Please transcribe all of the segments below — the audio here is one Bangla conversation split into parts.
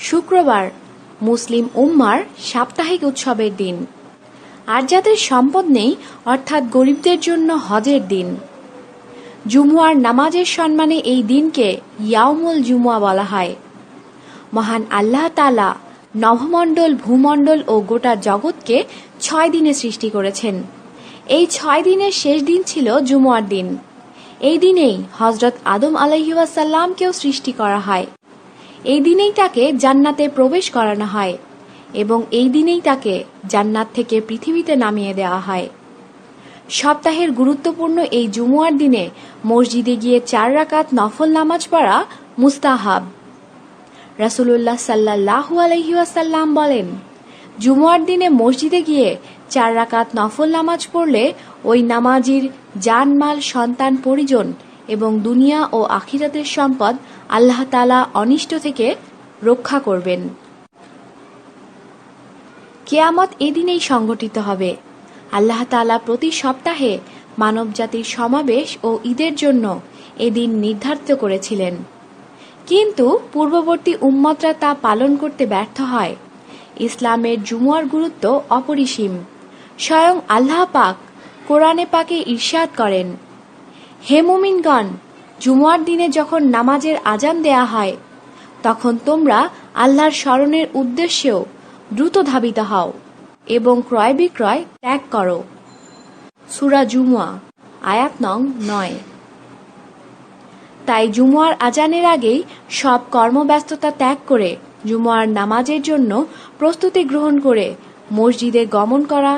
শুক্রবার মুসলিম উম্মার সাপ্তাহিক উৎসবের দিন। আর যাদের সম্পদ নেই অর্থাৎ গরিবদের জন্য হজের দিন। জুমুয়ার নামাজের সম্মানে এই দিনকে ইয়াউমুল জুমুয়া বলা হয়। মহান আল্লাহ তাআলা নভমণ্ডল, ভূমণ্ডল ও গোটা জগৎকে 6 দিনে সৃষ্টি করেছেন। এই 6 দিনের শেষ দিন ছিল জুমুয়ার দিন। এই দিনেই হযরত আদম আলাইহিস সালামকেও সৃষ্টি করা হয়। এই দিনেই তাকে জান্নাতে প্রবেশ করানো হয় এবং এই দিনেই তাকে জান্নাত থেকে পৃথিবীতে নামিয়ে দেওয়া হয়। সপ্তাহের গুরুত্বপূর্ণ এই জুমুয়ার দিনে মসজিদে গিয়ে 4 রাকাত নফল নামাজ পড়া মুস্তাহাব। রাসূলুল্লাহ সাল্লাল্লাহু আলাইহি ওয়াসাল্লাম বলেন, জুমুয়ার দিনে মসজিদে গিয়ে 4 রাকাত নফল নামাজ পড়লে ওই নামাজির জানমাল, সন্তান, পরিজন এবং দুনিয়া ও আখিরাতের সম্পদ আল্লাহ তাআলা অনিষ্ট থেকে রক্ষা করবেন। কিয়ামত এদিনেই সংঘটিত হবে। আল্লাহ তাআলা প্রতি সপ্তাহে মানবজাতির সমাবেশ ও ঈদের জন্য এদিন নির্ধারিত করেছিলেন, কিন্তু পূর্ববর্তী উম্মতরা তা পালন করতে ব্যর্থ হয়। ইসলামের জুমুয়ার গুরুত্ব অপরিসীম। স্বয়ং আল্লাহ পাক কোরআনে পাকে ইরশাদ করেন, হে মুমিনগণ, জুমুয়ার দিনে যখন নামাজের আজান দেয়া হয় তখন তোমরা আল্লাহর স্মরণের উদ্দেশ্যেও দ্রুত ধাবিত হও এবং ক্রয় বিক্রয় ত্যাগ করো। সূরা জুমুয়া আয়াত নং 9। তাই জুমুয়ার আজানের আগেই সব কর্মব্যস্ততা ত্যাগ করে জুমুয়ার নামাজের জন্য প্রস্তুতি গ্রহণ করে মসজিদে গমন করা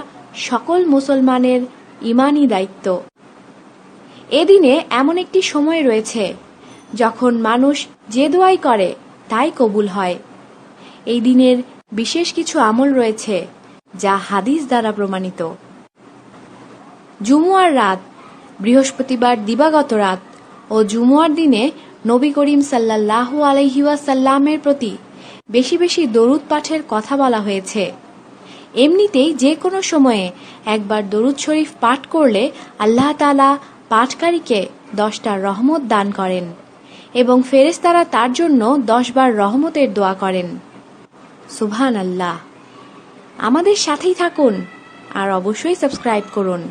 সকল মুসলমানের ঈমানী দায়িত্ব। এদিনে এমন একটি সময় রয়েছে যখন মানুষ যে দোয়াই করে তাই কবুল হয়। এই দিনের বিশেষ কিছু আমল রয়েছে যা হাদিস দ্বারা প্রমাণিত। জুমুয়ার রাত, বৃহস্পতিবার দিবাগত রাত ও জুমুয়ার দিনে নবী করিম সাল্লাল্লাহু আলাইহি ওয়াসাল্লামের প্রতি বেশি বেশি দরুদ পাঠের কথা বলা হয়েছে। এমনিতেই যে কোনো সময়ে একবার দরুদ শরীফ পাঠ করলে আল্লাহ তাআলা পাঠকারীকে 10টা রহমত দান করেন এবং ফেরেশতারা তার জন্য 10 বার রহমতের দোয়া করেন। সুবহানাল্লাহ। আমাদের সাথেই থাকুন আর অবশ্যই সাবস্ক্রাইব করুন।